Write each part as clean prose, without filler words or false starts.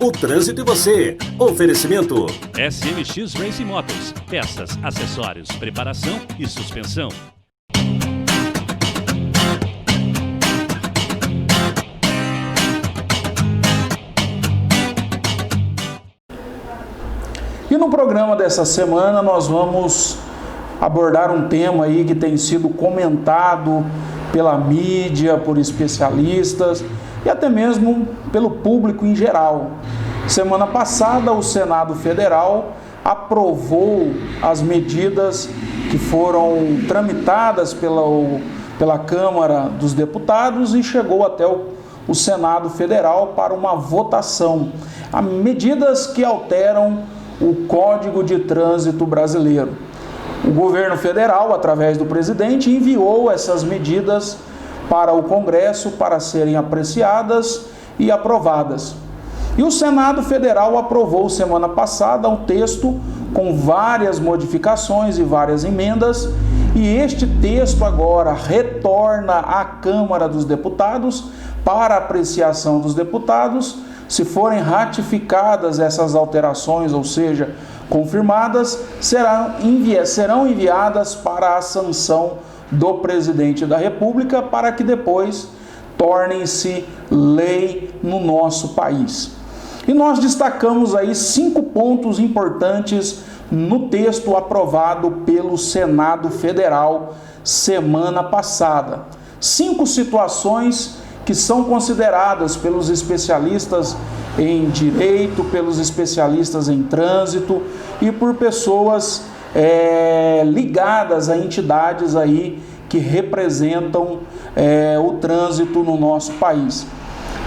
O trânsito e você. Oferecimento SMX Race Motos. Peças, acessórios, preparação e suspensão. E no programa dessa semana nós vamos abordar um tema aí que tem sido comentado pela mídia, por especialistas e até mesmo pelo público em geral. Semana passada o Senado Federal aprovou as medidas que foram tramitadas pela Câmara dos Deputados e chegou até o Senado Federal para uma votação. Há medidas que alteram o Código de Trânsito brasileiro. O governo federal, através do presidente, enviou essas medidas para o Congresso para serem apreciadas e aprovadas. E o Senado Federal aprovou semana passada um texto com várias modificações e várias emendas, e este texto agora retorna à Câmara dos Deputados para apreciação dos deputados. Se forem ratificadas essas alterações, ou seja, confirmadas, serão enviadas para a sanção do presidente da República para que depois tornem-se lei no nosso país. E nós destacamos aí 5 pontos importantes no texto aprovado pelo Senado Federal semana passada. 5 situações que são consideradas pelos especialistas em direito, pelos especialistas em trânsito e por pessoas ligadas a entidades aí que representam o trânsito no nosso país.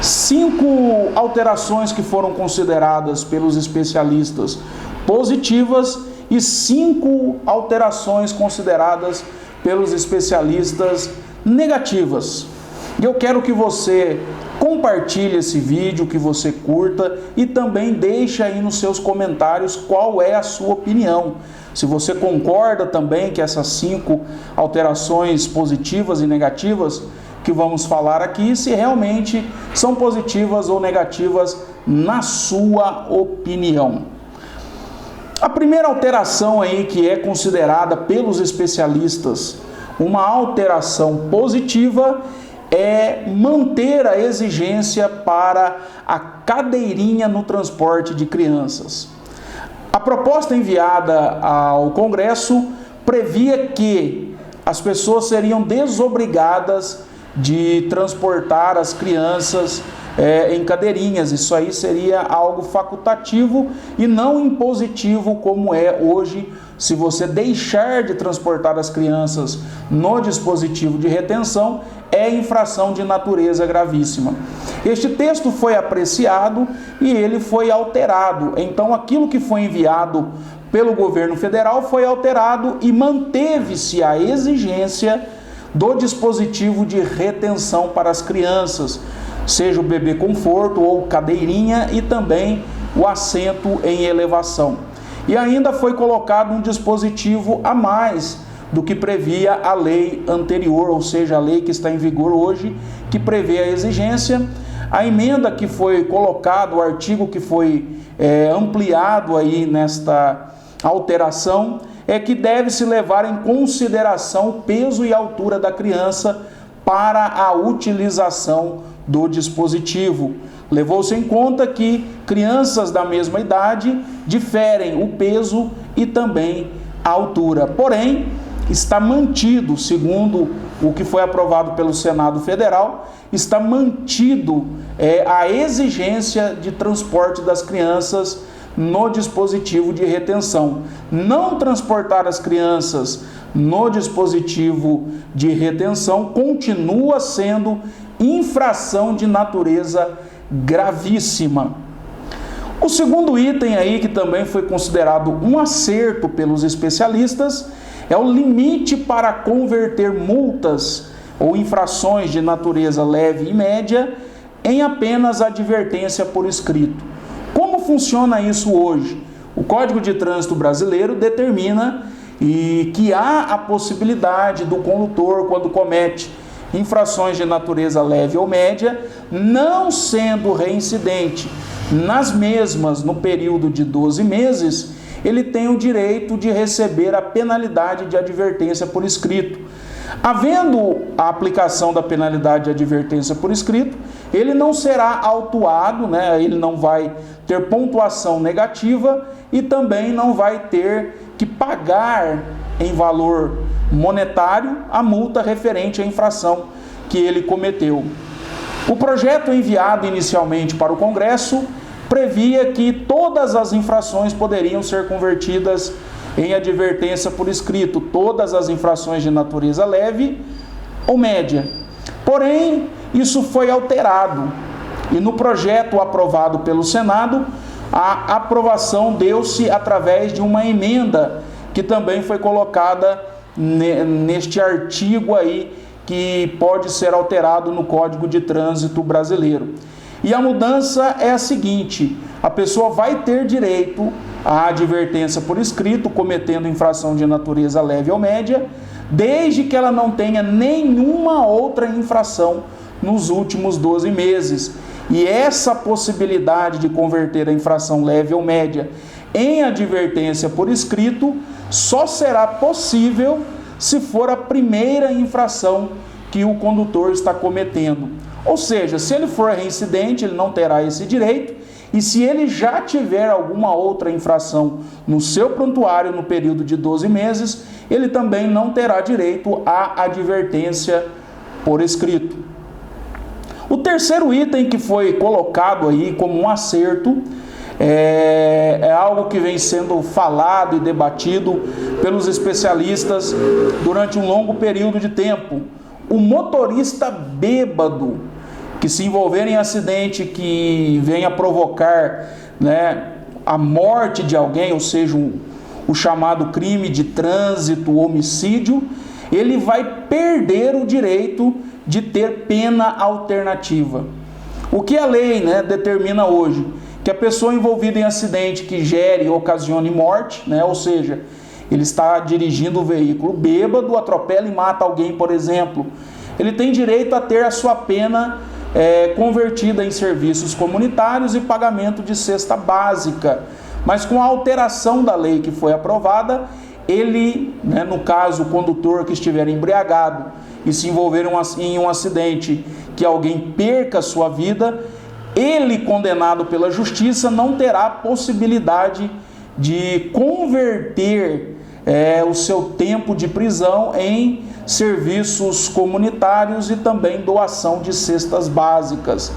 5 alterações que foram consideradas pelos especialistas positivas e 5 alterações consideradas pelos especialistas negativas. E eu quero que você compartilhe esse vídeo, que você curta e também deixe aí nos seus comentários qual é a sua opinião. Se você concorda também que essas 5 alterações positivas e negativas que vamos falar aqui, se realmente são positivas ou negativas na sua opinião. A primeira alteração aí que é considerada pelos especialistas uma alteração positiva é manter a exigência para a cadeirinha no transporte de crianças. A proposta enviada ao Congresso previa que as pessoas seriam desobrigadas de transportar as crianças em cadeirinhas. Isso aí seria algo facultativo e não impositivo como é hoje. Se você deixar de transportar as crianças no dispositivo de retenção, é infração de natureza gravíssima. Este texto foi apreciado e ele foi alterado. Então, aquilo que foi enviado pelo governo federal foi alterado e manteve-se a exigência do dispositivo de retenção para as crianças, seja o bebê conforto ou cadeirinha e também o assento em elevação. E ainda foi colocado um dispositivo a mais do que previa a lei anterior, ou seja, a lei que está em vigor hoje, que prevê a exigência. A emenda que foi colocada, o artigo que foi ampliado aí nesta alteração, é que deve-se levar em consideração o peso e altura da criança para a utilização do dispositivo. Levou-se em conta que crianças da mesma idade diferem o peso e também a altura. Porém, está mantido, segundo o que foi aprovado pelo Senado Federal, está mantido a exigência de transporte das crianças no dispositivo de retenção. Não transportar as crianças no dispositivo de retenção continua sendo infração de natureza gravíssima. O segundo item aí, que também foi considerado um acerto pelos especialistas, é o limite para converter multas ou infrações de natureza leve e média em apenas advertência por escrito. Como funciona isso hoje? O Código de Trânsito brasileiro determina que há a possibilidade do condutor, quando comete infrações de natureza leve ou média, não sendo reincidente, nas mesmas, no período de 12 meses, ele tem o direito de receber a penalidade de advertência por escrito. Havendo a aplicação da penalidade de advertência por escrito, ele não será autuado, né? Ele não vai ter pontuação negativa e também não vai ter que pagar em valor monetário a multa referente à infração que ele cometeu. O projeto enviado inicialmente para o Congresso previa que todas as infrações poderiam ser convertidas em advertência por escrito, todas as infrações de natureza leve ou média. Porém, isso foi alterado e no projeto aprovado pelo Senado, a aprovação deu-se através de uma emenda que também foi colocada neste artigo aí que pode ser alterado no Código de Trânsito brasileiro. E a mudança é a seguinte: a pessoa vai ter direito à advertência por escrito, cometendo infração de natureza leve ou média, desde que ela não tenha nenhuma outra infração nos últimos 12 meses. E essa possibilidade de converter a infração leve ou média em advertência por escrito só será possível se for a primeira infração que o condutor está cometendo. Ou seja, se ele for reincidente, ele não terá esse direito, e se ele já tiver alguma outra infração no seu prontuário no período de 12 meses, ele também não terá direito à advertência por escrito. O terceiro item que foi colocado aí como um acerto é algo que vem sendo falado e debatido pelos especialistas durante um longo período de tempo. O motorista bêbado que se envolver em acidente que venha provocar, né, a morte de alguém, ou seja, o chamado crime de trânsito, homicídio, ele vai perder o direito de ter pena alternativa. O que a lei, né, determina hoje? Que a pessoa envolvida em acidente que gere ou ocasione morte, né, ou seja, ele está dirigindo o veículo bêbado, atropela e mata alguém, por exemplo, ele tem direito a ter a sua pena convertida em serviços comunitários e pagamento de cesta básica. Mas com a alteração da lei que foi aprovada, ele, né, no caso, o condutor que estiver embriagado e se envolver em um acidente que alguém perca a sua vida, ele, condenado pela justiça, não terá possibilidade de converter o seu tempo de prisão em serviços comunitários e também doação de cestas básicas.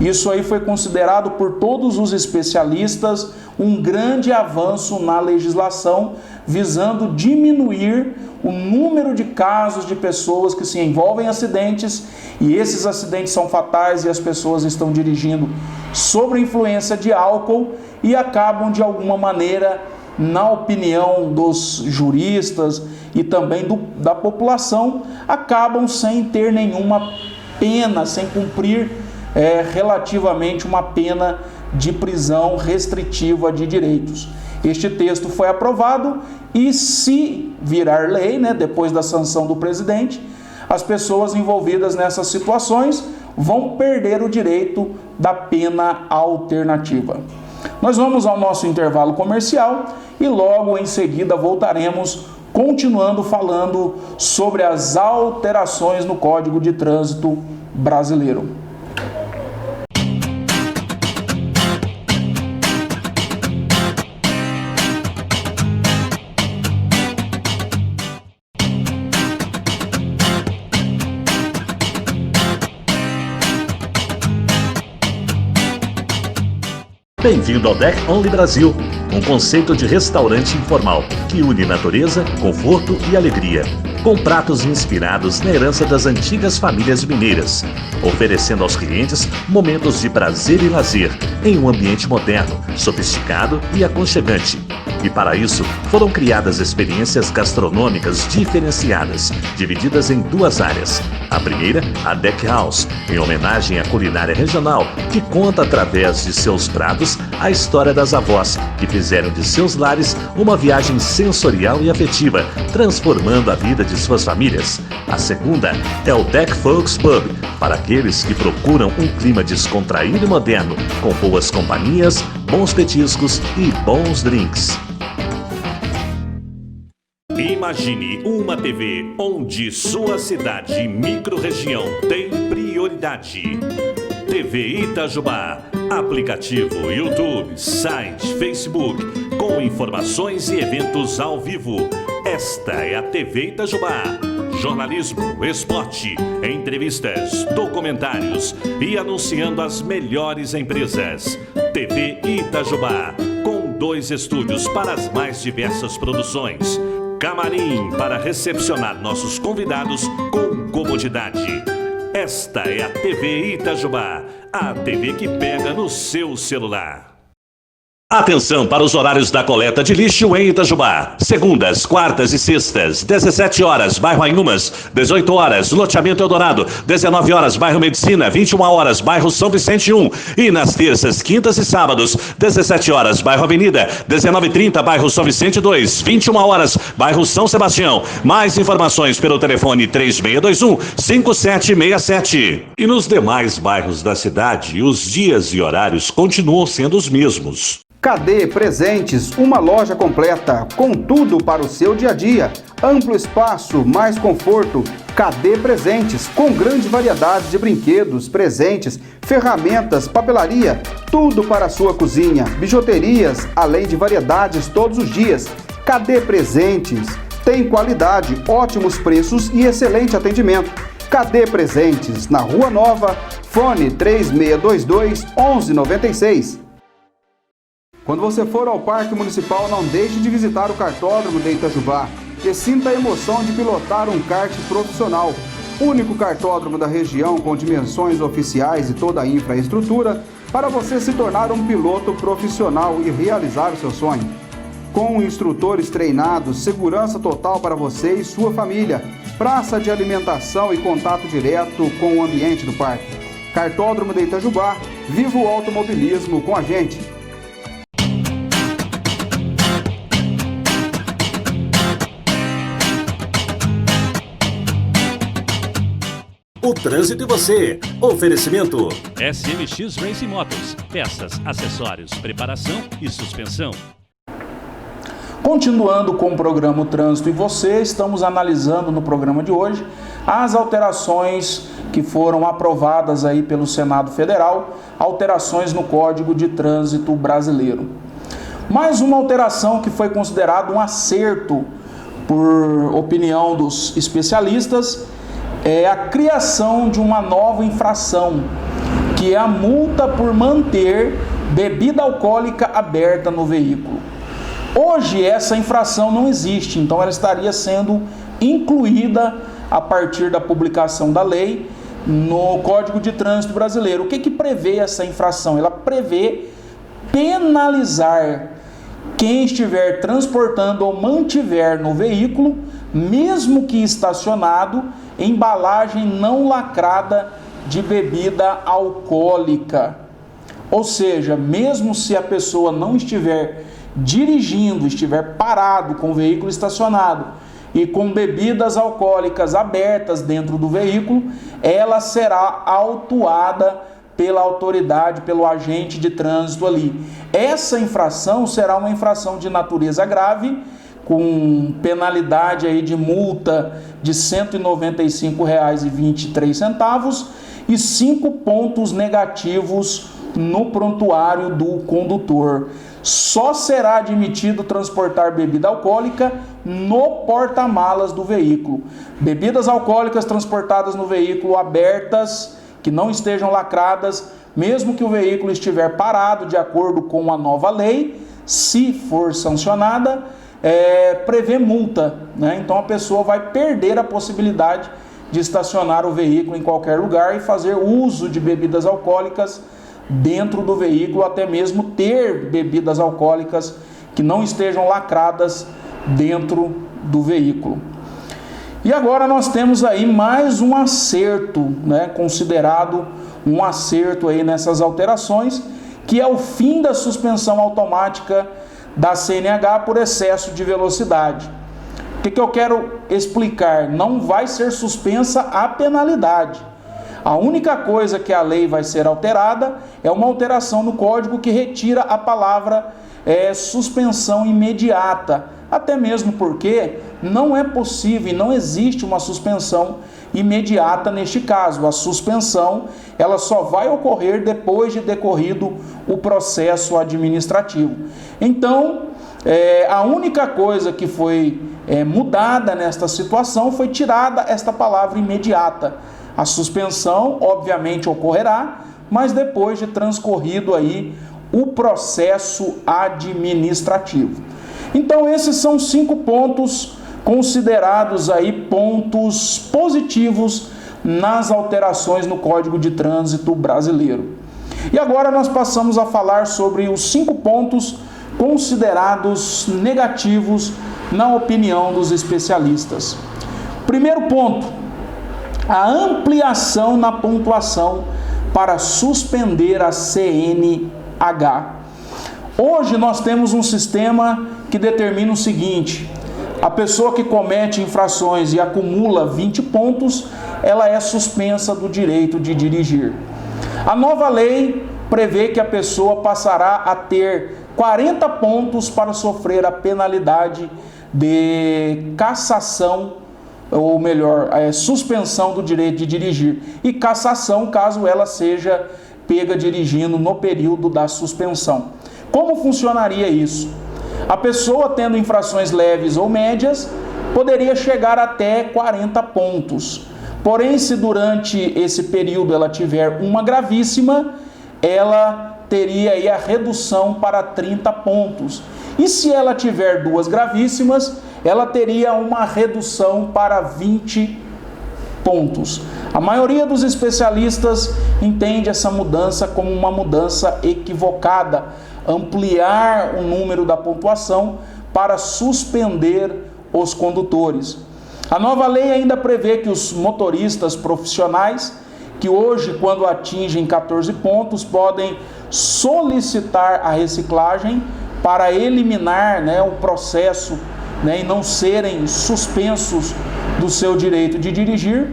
Isso aí foi considerado por todos os especialistas um grande avanço na legislação, visando diminuir o número de casos de pessoas que se envolvem em acidentes, e esses acidentes são fatais e as pessoas estão dirigindo sob influência de álcool e acabam de alguma maneira, na opinião dos juristas e também da população, acabam sem ter nenhuma pena, sem cumprir relativamente uma pena de prisão restritiva de direitos. Este texto foi aprovado e, se virar lei, né, depois da sanção do presidente, as pessoas envolvidas nessas situações vão perder o direito da pena alternativa. Nós vamos ao nosso intervalo comercial e logo em seguida voltaremos continuando falando sobre as alterações no Código de Trânsito brasileiro. Bem-vindo ao Deck Only Brasil, um conceito de restaurante informal que une natureza, conforto e alegria, com pratos inspirados na herança das antigas famílias mineiras, oferecendo aos clientes momentos de prazer e lazer em um ambiente moderno, sofisticado e aconchegante. E para isso, foram criadas experiências gastronômicas diferenciadas, divididas em duas áreas. A primeira, a Deck House, em homenagem à culinária regional, que conta através de seus pratos a história das avós, que fizeram de seus lares uma viagem sensorial e afetiva, transformando a vida de suas famílias. A segunda é o Deck Folks Pub, Para aqueles que procuram um clima descontraído e moderno, com boas companhias, bons petiscos e bons drinks. Imagine uma TV onde sua cidade e microrregião tem prioridade. TV Itajubá, aplicativo, YouTube, site, Facebook, com informações e eventos ao vivo. Esta é a TV Itajubá. Jornalismo, esporte, entrevistas, documentários e anunciando as melhores empresas. TV Itajubá, com 2 estúdios para as mais diversas produções. Camarim para recepcionar nossos convidados com comodidade. Esta é a TV Itajubá, a TV que pega no seu celular. Atenção para os horários da coleta de lixo em Itajubá. Segundas, quartas e sextas, 17 horas, bairro Anhumas, 18 horas, loteamento Eldorado, 19 horas, bairro Medicina, 21 horas, bairro São Vicente 1. E nas terças, quintas e sábados, 17 horas, bairro Avenida, 19h30, bairro São Vicente 2, 21 horas, bairro São Sebastião. Mais informações pelo telefone 3621-5767. E nos demais bairros da cidade, os dias e horários continuam sendo os mesmos. KD Presentes, uma loja completa, com tudo para o seu dia a dia. Amplo espaço, mais conforto. KD Presentes, com grande variedade de brinquedos, presentes, ferramentas, papelaria, tudo para a sua cozinha. Bijuterias, além de variedades todos os dias. KD Presentes, tem qualidade, ótimos preços e excelente atendimento. KD Presentes, na Rua Nova, fone 3622-1196. Quando você for ao Parque Municipal, não deixe de visitar o Kartódromo de Itajubá e sinta a emoção de pilotar um kart profissional. Único kartódromo da região com dimensões oficiais e toda a infraestrutura para você se tornar um piloto profissional e realizar o seu sonho. Com instrutores treinados, segurança total para você e sua família, praça de alimentação e contato direto com o ambiente do parque. Kartódromo de Itajubá, viva o automobilismo com a gente! O trânsito e você. Oferecimento. SMX Racing Motors. Peças, acessórios, preparação e suspensão. Continuando com o programa O Trânsito e Você, estamos analisando no programa de hoje as alterações que foram aprovadas aí pelo Senado Federal, alterações no Código de Trânsito Brasileiro. Mais uma alteração que foi considerada um acerto por opinião dos especialistas é a criação de uma nova infração, que é a multa por manter bebida alcoólica aberta no veículo. Hoje essa infração não existe, então ela estaria sendo incluída a partir da publicação da lei no Código de Trânsito Brasileiro. O que prevê essa infração? Ela prevê penalizar quem estiver transportando ou mantiver no veículo, mesmo que estacionado, embalagem não lacrada de bebida alcoólica. Ou seja, mesmo se a pessoa não estiver dirigindo, estiver parado com o veículo estacionado e com bebidas alcoólicas abertas dentro do veículo, ela será autuada pela autoridade, pelo agente de trânsito ali. Essa infração será uma infração de natureza grave, com penalidade aí de multa de R$ 195,23 e 5 pontos negativos no prontuário do condutor. Só será admitido transportar bebida alcoólica no porta-malas do veículo. Bebidas alcoólicas transportadas no veículo abertas, que não estejam lacradas, mesmo que o veículo estiver parado de acordo com a nova lei, se for sancionada, prevê multa, né? Então a pessoa vai perder a possibilidade de estacionar o veículo em qualquer lugar e fazer uso de bebidas alcoólicas dentro do veículo, até mesmo ter bebidas alcoólicas que não estejam lacradas dentro do veículo. E agora nós temos aí mais um acerto, né, considerado um acerto aí nessas alterações, que é o fim da suspensão automática da CNH por excesso de velocidade. O que eu quero explicar? Não vai ser suspensa a penalidade. A única coisa que a lei vai ser alterada é uma alteração no Código que retira a palavra suspensão imediata, até mesmo porque não é possível e não existe uma suspensão imediata neste caso. A suspensão ela só vai ocorrer depois de decorrido o processo administrativo. Então, a única coisa que foi mudada nesta situação foi tirada esta palavra imediata. A suspensão, obviamente, ocorrerá, mas depois de transcorrido aí o processo administrativo. Então, esses são 5 pontos considerados aí pontos positivos nas alterações no Código de Trânsito brasileiro. E agora nós passamos a falar sobre os 5 pontos considerados negativos na opinião dos especialistas. Primeiro ponto, a ampliação na pontuação para suspender a CNH. Hoje nós temos um sistema que determina o seguinte: a pessoa que comete infrações e acumula 20 pontos, ela é suspensa do direito de dirigir. A nova lei prevê que a pessoa passará a ter 40 pontos para sofrer a penalidade de cassação, ou melhor, suspensão do direito de dirigir, e cassação caso ela seja pega dirigindo no período da suspensão. Como funcionaria isso? A pessoa tendo infrações leves ou médias poderia chegar até 40 pontos. Porém, se durante esse período ela tiver uma gravíssima, ela teria aí a redução para 30 pontos. E se ela tiver 2 gravíssimas, ela teria uma redução para 20 pontos. A maioria dos especialistas entende essa mudança como uma mudança equivocada, ampliar o número da pontuação para suspender os condutores. A nova lei ainda prevê que os motoristas profissionais, que hoje, quando atingem 14 pontos, podem solicitar a reciclagem para eliminar o processo e não serem suspensos do seu direito de dirigir.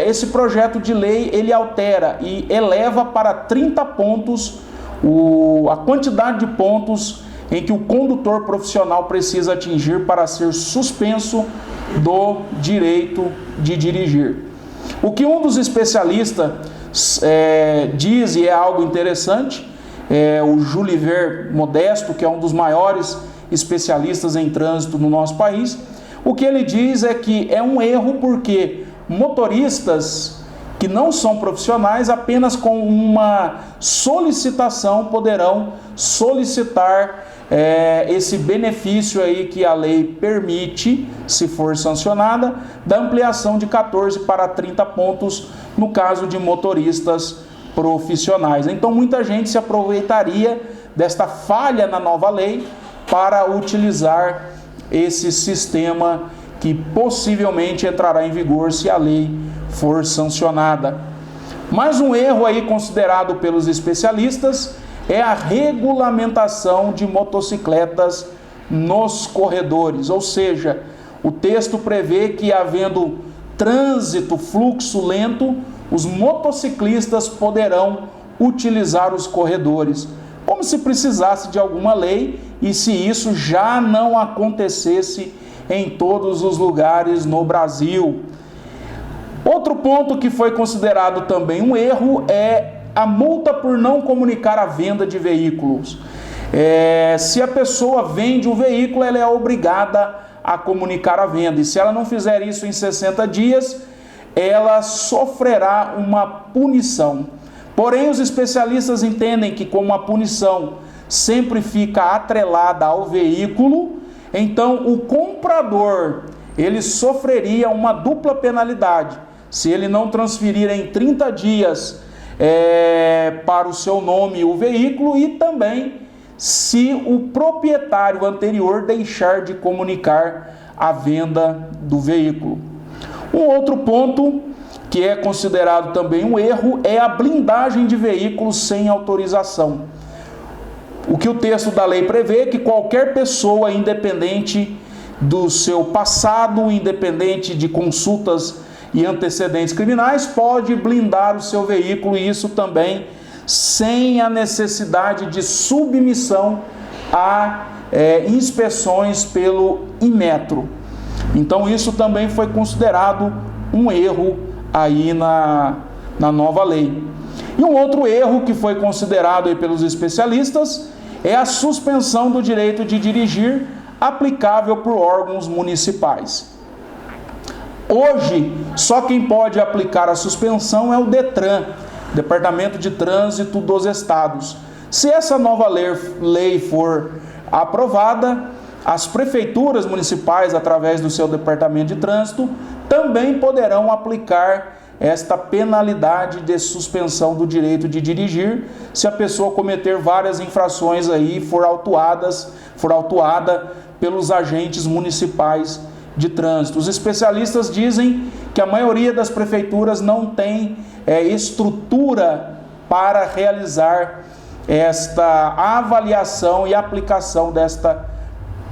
Esse projeto de lei ele altera e eleva para 30 pontos a quantidade de pontos em que o condutor profissional precisa atingir para ser suspenso do direito de dirigir. O que um dos especialistas diz, e é algo interessante, o Juliver Modesto, que é um dos maiores especialistas em trânsito no nosso país, o que ele diz é que é um erro porque motoristas que não são profissionais, apenas com uma solicitação poderão solicitar esse benefício aí que a lei permite, se for sancionada, da ampliação de 14 para 30 pontos no caso de motoristas profissionais. Então muita gente se aproveitaria desta falha na nova lei para utilizar esse sistema que possivelmente entrará em vigor se a lei for sancionada. Mais um erro aí considerado pelos especialistas é a regulamentação de motocicletas nos corredores, ou seja, o texto prevê que, havendo trânsito, fluxo lento, os motociclistas poderão utilizar os corredores, como se precisasse de alguma lei e se isso já não acontecesse em todos os lugares no Brasil. Outro ponto que foi considerado também um erro é a multa por não comunicar a venda de veículos. Se a pessoa vende um veículo, ela é obrigada a comunicar a venda. E se ela não fizer isso em 60 dias, ela sofrerá uma punição. Porém, os especialistas entendem que como a punição sempre fica atrelada ao veículo, então o comprador ele sofreria uma dupla penalidade. Se ele não transferir em 30 dias para o seu nome o veículo e também se o proprietário anterior deixar de comunicar a venda do veículo. Um outro ponto que é considerado também um erro é a blindagem de veículos sem autorização. O que o texto da lei prevê é que qualquer pessoa, independente do seu passado, independente de consultas e antecedentes criminais, pode blindar o seu veículo, e isso também sem a necessidade de submissão a inspeções pelo Inmetro. Então isso também foi considerado um erro aí na nova lei. E um outro erro que foi considerado aí pelos especialistas é a suspensão do direito de dirigir aplicável por órgãos municipais. Hoje, só quem pode aplicar a suspensão é o DETRAN, Departamento de Trânsito dos Estados. Se essa nova lei for aprovada, as prefeituras municipais, através do seu Departamento de Trânsito, também poderão aplicar esta penalidade de suspensão do direito de dirigir se a pessoa cometer várias infrações aí e for autuada pelos agentes municipais de trânsito. Os especialistas dizem que a maioria das prefeituras não tem estrutura para realizar esta avaliação e aplicação desta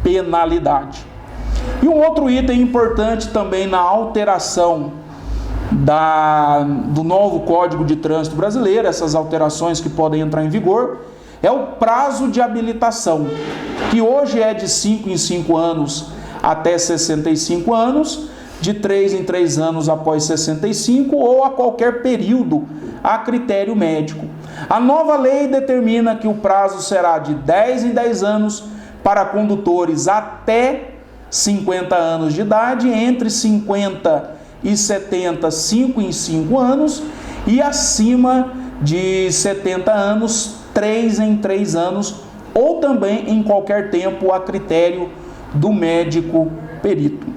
penalidade. E um outro item importante também na alteração do novo Código de Trânsito Brasileiro, essas alterações que podem entrar em vigor, é o prazo de habilitação, que hoje é de 5 em 5 anos até 65 anos, de 3 em 3 anos após 65 ou a qualquer período a critério médico. A nova lei determina que o prazo será de 10 em 10 anos para condutores até 50 anos de idade, entre 50 e 70, 5 em 5 anos, e acima de 70 anos, 3 em 3 anos, ou também em qualquer tempo a critério do médico perito.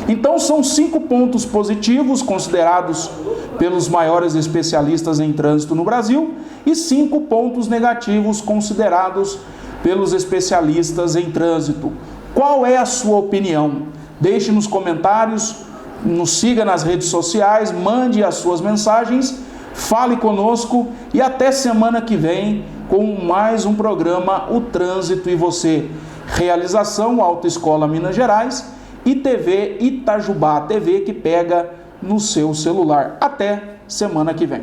Então são 5 pontos positivos considerados pelos maiores especialistas em trânsito no Brasil e 5 pontos negativos considerados pelos especialistas em trânsito. Qual é a sua opinião? Deixe nos comentários, nos siga nas redes sociais, mande as suas mensagens, fale conosco e até semana que vem com mais um programa O Trânsito e Você. Realização Autoescola Minas Gerais e TV Itajubá, TV que pega no seu celular. Até semana que vem.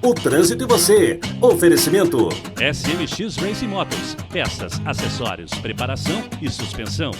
O Trânsito e Você. Oferecimento SMX Racing Motors. Peças, acessórios, preparação e suspensão.